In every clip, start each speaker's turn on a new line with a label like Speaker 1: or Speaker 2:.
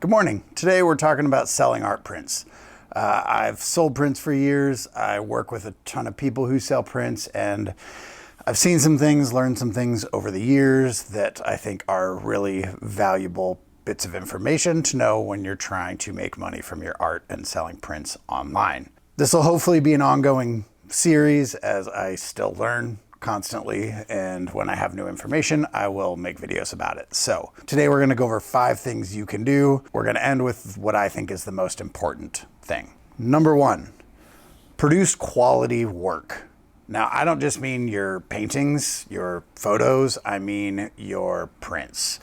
Speaker 1: Good morning. Today we're talking about selling art prints. I've sold prints for years. I work with a ton of people who sell prints, and I've seen some things, learned some things over the years that I think are really valuable bits of information to know when you're trying to make money from your art and selling prints online. This will hopefully be an ongoing series as I still learn constantly, and when I have new information, I will make videos about it. So today we're going to go over 5 things you can do. We're going to end with what I think is the most important thing. Number 1, produce quality work. Now, I don't just mean your paintings, your photos, I mean your prints.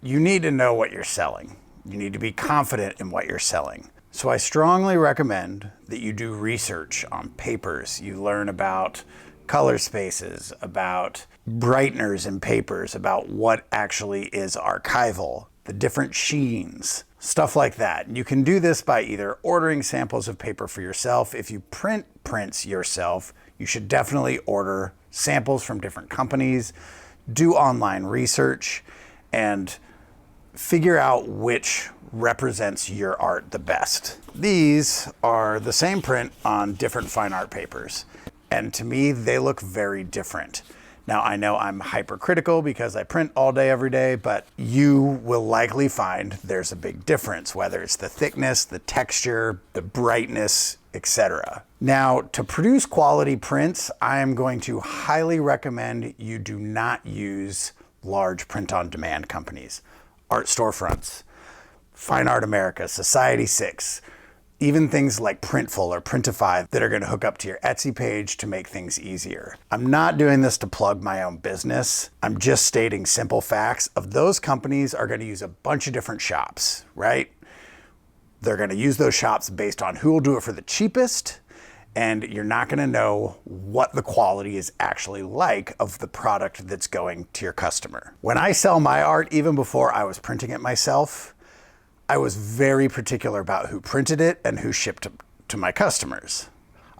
Speaker 1: You need to know what you're selling. You need to be confident in what you're selling. So I strongly recommend that you do research on papers. You learn about color spaces, about brighteners in papers, about what actually is archival, the different sheens, stuff like that. You can do this by either ordering samples of paper for yourself. If you print prints yourself, you should definitely order samples from different companies, do online research, and figure out which represents your art the best. These are the same print on different fine art papers, and to me, they look very different. Now, I know I'm hypercritical because I print all day, every day, but you will likely find there's a big difference, whether it's the thickness, the texture, the brightness, etc. Now, to produce quality prints, I am going to highly recommend you do not use large print-on-demand companies. Art storefronts, Fine Art America, Society 6, even things like Printful or Printify that are going to hook up to your Etsy page to make things easier. I'm not doing this to plug my own business. I'm just stating simple facts of those companies are going to use a bunch of different shops, right? They're going to use those shops based on who will do it for the cheapest, and you're not going to know what the quality is actually like of the product that's going to your customer. When I sell my art, even before I was printing it myself, I was very particular about who printed it and who shipped it to my customers.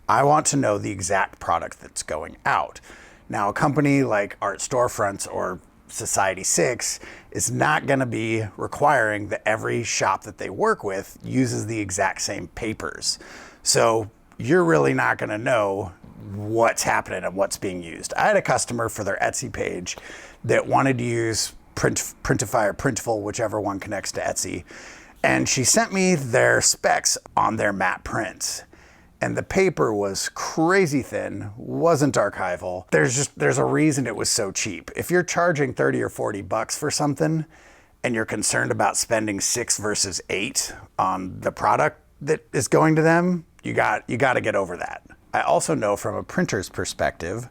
Speaker 1: I want to know the exact product that's going out. Now, a company like Art Storefronts or Society 6 is not going to be requiring that every shop that they work with uses the exact same papers. So you're really not going to know what's happening and what's being used. I had a customer for their Etsy page that wanted to use Printify or Printful, whichever one connects to Etsy. And she sent me their specs on their matte prints. And the paper was crazy thin, wasn't archival. There's a reason it was so cheap. If you're charging 30 or 40 bucks for something and you're concerned about spending 6 versus 8 on the product that is going to them, you got to get over that. I also know from a printer's perspective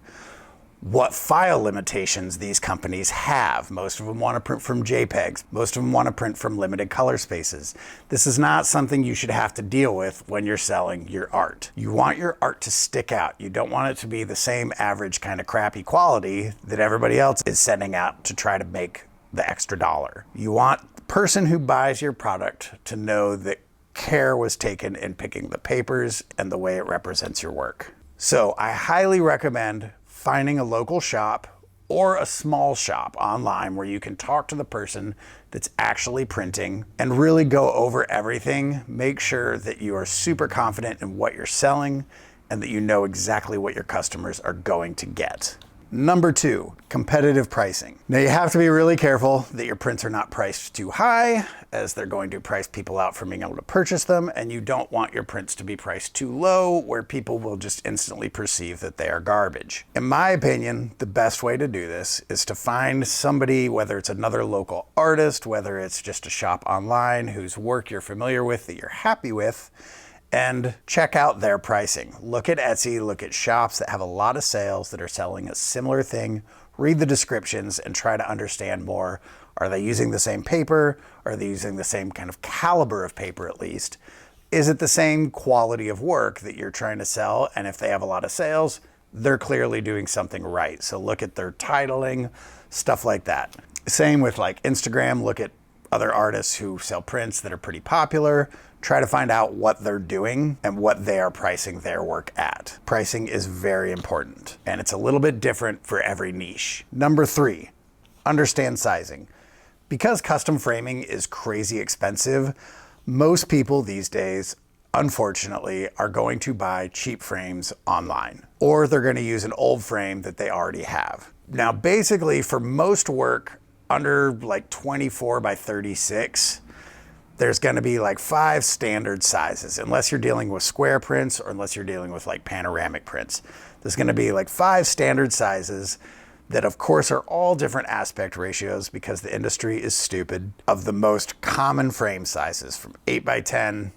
Speaker 1: what file limitations these companies have. Most of them want to print from JPEGs. Most of them want to print from limited color spaces. This is not something you should have to deal with when you're selling your art. You want your art to stick out. You don't want it to be the same average kind of crappy quality that everybody else is sending out to try to make the extra dollar. You want the person who buys your product to know that care was taken in picking the papers and the way it represents your work. So I highly recommend finding a local shop or a small shop online where you can talk to the person that's actually printing and really go over everything. Make sure that you are super confident in what you're selling and that you know exactly what your customers are going to get. Number 2, competitive pricing. Now, you have to be really careful that your prints are not priced too high, as they're going to price people out from being able to purchase them, and you don't want your prints to be priced too low where people will just instantly perceive that they are garbage. In my opinion, the best way to do this is to find somebody, whether it's another local artist, whether it's just a shop online whose work you're familiar with, that you're happy with, and check out their pricing. Look at Etsy, look at shops that have a lot of sales that are selling a similar thing. Read the descriptions and try to understand more. Are they using the same paper? Are they using the same kind of caliber of paper at least? Is it the same quality of work that you're trying to sell? And if they have a lot of sales, they're clearly doing something right. So look at their titling, stuff like that. Same with like Instagram. Look at other artists who sell prints that are pretty popular. Try to find out what they're doing and what they are pricing their work at. Pricing is very important, and it's a little bit different for every niche. Number 3, understand sizing. Because custom framing is crazy expensive, most people these days, unfortunately, are going to buy cheap frames online, or they're going to use an old frame that they already have. Now, basically, for most work under like 24 by 36, there's going to be like 5 standard sizes, unless you're dealing with square prints or unless you're dealing with like panoramic prints. There's going to be like 5 standard sizes that of course are all different aspect ratios because the industry is stupid, of the most common frame sizes, from 8 by 10,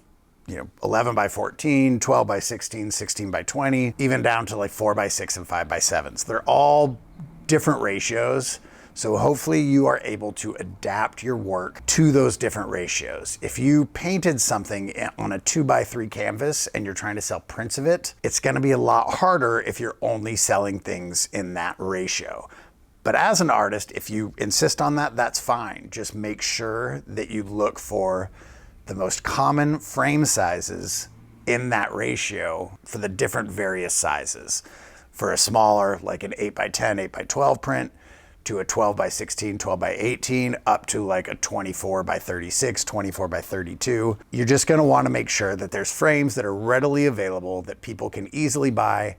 Speaker 1: 11 by 14, 12 by 16, 16 by 20, even down to like 4 by 6 and 5 by 7s. They're all different ratios. So hopefully you are able to adapt your work to those different ratios. If you painted something on a 2x3 canvas and you're trying to sell prints of it, it's going to be a lot harder if you're only selling things in that ratio. But as an artist, if you insist on that, that's fine. Just make sure that you look for the most common frame sizes in that ratio for the different various sizes. For a smaller, like an 8 by 10, 8 by 12 print, to a 12 by 16, 12 by 18, up to like a 24 by 36, 24 by 32. You're just going to want to make sure that there's frames that are readily available that people can easily buy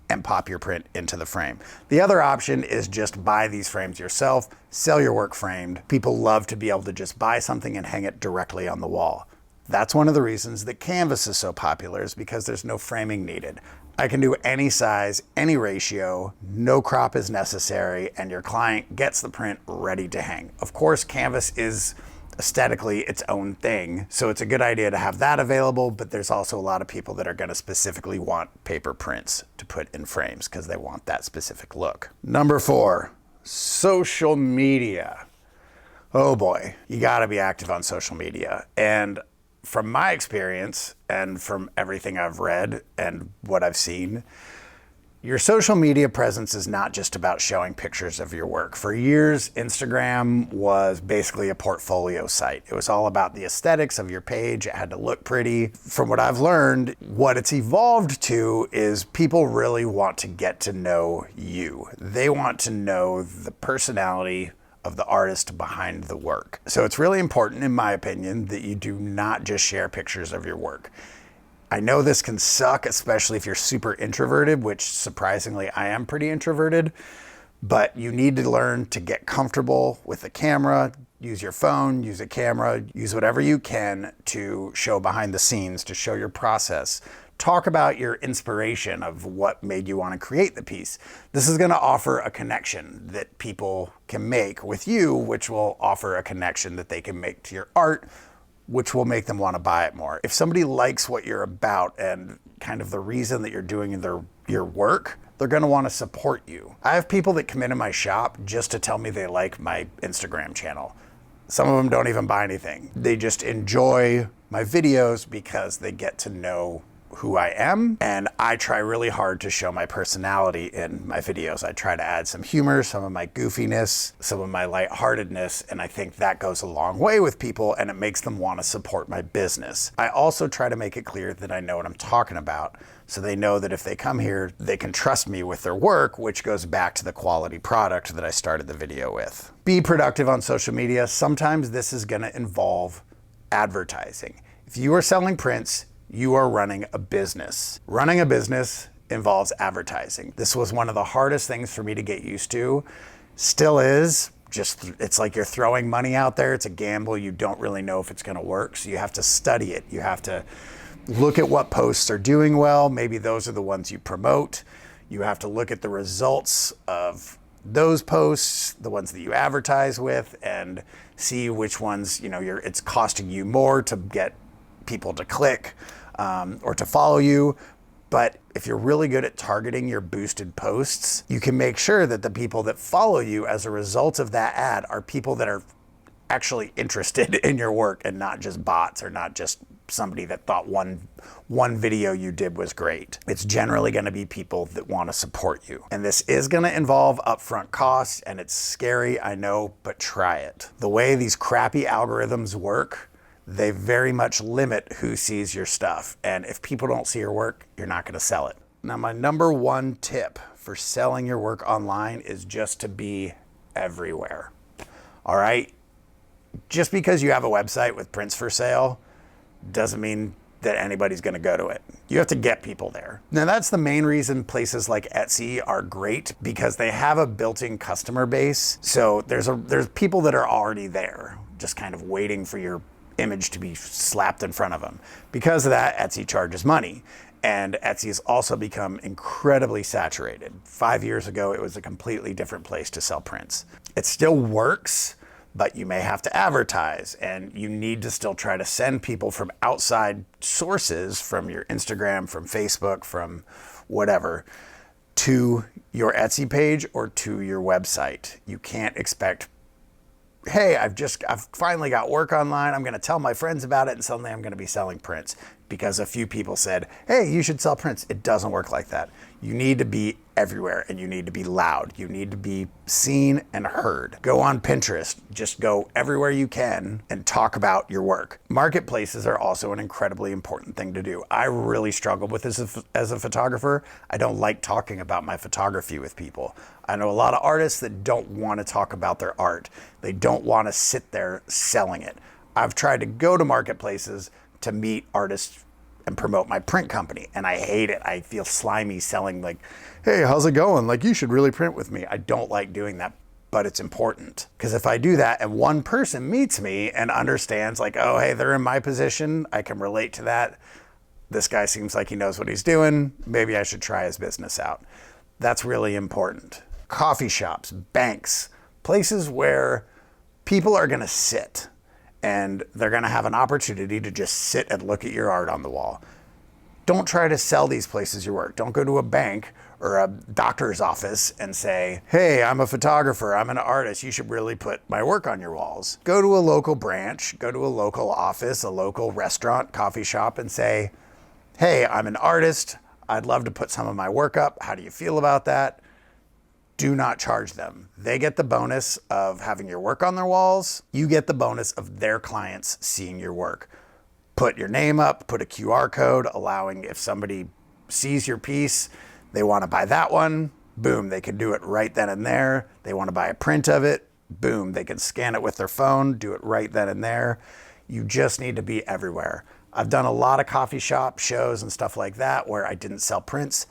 Speaker 1: and pop your print into the frame. The other option is just buy these frames yourself, sell your work framed. People love to be able to just buy something and hang it directly on the wall. That's one of the reasons that canvas is so popular, is because there's no framing needed. I can do any size, any ratio, no crop is necessary, and your client gets the print ready to hang. Of course, canvas is aesthetically its own thing, so it's a good idea to have that available, but there's also a lot of people that are going to specifically want paper prints to put in frames because they want that specific look. Number 4, social media. Oh boy, you got to be active on social media. And from my experience and from everything I've read and what I've seen, your social media presence is not just about showing pictures of your work. For years, Instagram was basically a portfolio site. It was all about the aesthetics of your page. It had to look pretty. From what I've learned, what it's evolved to is people really want to get to know you. They want to know the personality of the artist behind the work. So it's really important, in my opinion, that you do not just share pictures of your work. I know this can suck, especially if you're super introverted, which surprisingly I am pretty introverted, but you need to learn to get comfortable with the camera, use your phone, use a camera, use whatever you can to show behind the scenes, to show your process. Talk about your inspiration of what made you want to create the piece. This is going to offer a connection that people can make with you, which will offer a connection that they can make to your art, which will make them want to buy it more. If somebody likes what you're about and kind of the reason that you're doing your work, they're going to want to support you. I have people that come into my shop just to tell me they like my Instagram channel. Some of them don't even buy anything. They just enjoy my videos because they get to know who I am, and I try really hard to show my personality in my videos. I try to add some humor, some of my goofiness, some of my lightheartedness, and I think that goes a long way with people and it makes them want to support my business. I also try to make it clear that I know what I'm talking about, so they know that if they come here, they can trust me with their work, which goes back to the quality product that I started the video with. Be productive on social media. Sometimes this is going to involve advertising. If you are selling prints, you are running a business. Running a business involves advertising. This was one of the hardest things for me to get used to. Still is. It's like you're throwing money out there. It's a gamble. You don't really know if it's going to work. So you have to study it. You have to look at what posts are doing well. Maybe those are the ones you promote. You have to look at the results of those posts, the ones that you advertise with, and see which ones, it's costing you more to get people to click or to follow you. But if you're really good at targeting your boosted posts, you can make sure that the people that follow you as a result of that ad are people that are actually interested in your work and not just bots or not just somebody that thought one video you did was great. It's generally going to be people that want to support you. And this is going to involve upfront costs, and it's scary, I know, but try it. The way these crappy algorithms work, they very much limit who sees your stuff. And if people don't see your work, you're not going to sell it. Now, my number 1 tip for selling your work online is just to be everywhere. All right? Just because you have a website with prints for sale doesn't mean that anybody's going to go to it. You have to get people there. Now that's the main reason places like Etsy are great, because they have a built-in customer base. So there's people that are already there, just kind of waiting for your image to be slapped in front of them. Because of that, Etsy charges money. And Etsy has also become incredibly saturated. 5 years ago, it was a completely different place to sell prints. It still works, but you may have to advertise, and you need to still try to send people from outside sources, from your Instagram, from Facebook, from whatever, to your Etsy page or to your website. You can't expect, hey, I've finally got work online, I'm gonna tell my friends about it, and suddenly I'm gonna be selling prints because a few people said, hey, you should sell prints. It doesn't work like that. You need to be everywhere, and you need to be loud. You need to be seen and heard. Go on Pinterest, just go everywhere you can and talk about your work. Marketplaces are also an incredibly important thing to do. I really struggle with this as a photographer. I don't like talking about my photography with people. I know a lot of artists that don't want to talk about their art. They don't want to sit there selling it. I've tried to go to marketplaces to meet artists and promote my print company, and I hate it. I feel slimy selling like, hey, how's it going? Like, you should really print with me. I don't like doing that, but it's important. Because if I do that and one person meets me and understands like, oh, hey, they're in my position, I can relate to that. This guy seems like he knows what he's doing. Maybe I should try his business out. That's really important. Coffee shops, banks, places where people are gonna sit and they're gonna have an opportunity to just sit and look at your art on the wall. Don't try to sell these places your work. Don't go to a bank or a doctor's office and say, hey, I'm a photographer, I'm an artist, you should really put my work on your walls. Go to a local branch, go to a local office, a local restaurant, coffee shop, and say, hey, I'm an artist, I'd love to put some of my work up. How do you feel about that? Do not charge them. They get the bonus of having your work on their walls. You get the bonus of their clients seeing your work. Put your name up, put a QR code allowing if somebody sees your piece, they want to buy that one, boom, they can do it right then and there. They want to buy a print of it, boom, they can scan it with their phone, do it right then and there. You just need to be everywhere. I've done a lot of coffee shop shows and stuff like that where I didn't sell prints,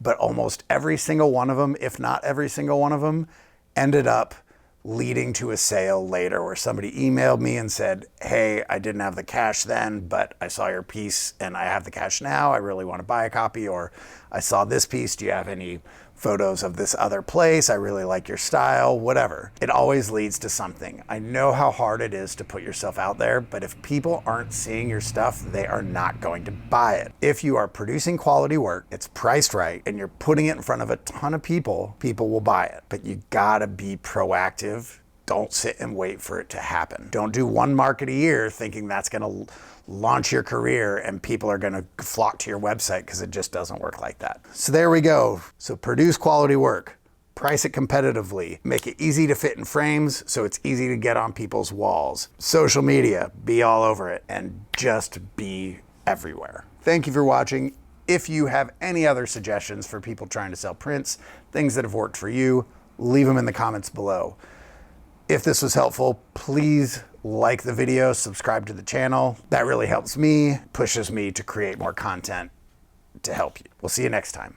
Speaker 1: but almost every single one of them, if not every single one of them, ended up leading to a sale later where somebody emailed me and said, hey, I didn't have the cash then, but I saw your piece and I have the cash now. I really want to buy a copy. Or I saw this piece. Do you have any photos of this other place? I really like your style, whatever. It always leads to something. I know how hard it is to put yourself out there, but if people aren't seeing your stuff, they are not going to buy it. If you are producing quality work, it's priced right, and you're putting it in front of a ton of people, people will buy it. But you gotta be proactive. Don't sit and wait for it to happen. Don't do one market a year thinking that's gonna launch your career and people are gonna flock to your website, because it just doesn't work like that. So there we go. So produce quality work, price it competitively, make it easy to fit in frames so it's easy to get on people's walls. Social media, be all over it, and just be everywhere. Thank you for watching. If you have any other suggestions for people trying to sell prints, things that have worked for you, leave them in the comments below. If this was helpful, please like the video, subscribe to the channel. That really helps me, pushes me to create more content to help you. We'll see you next time.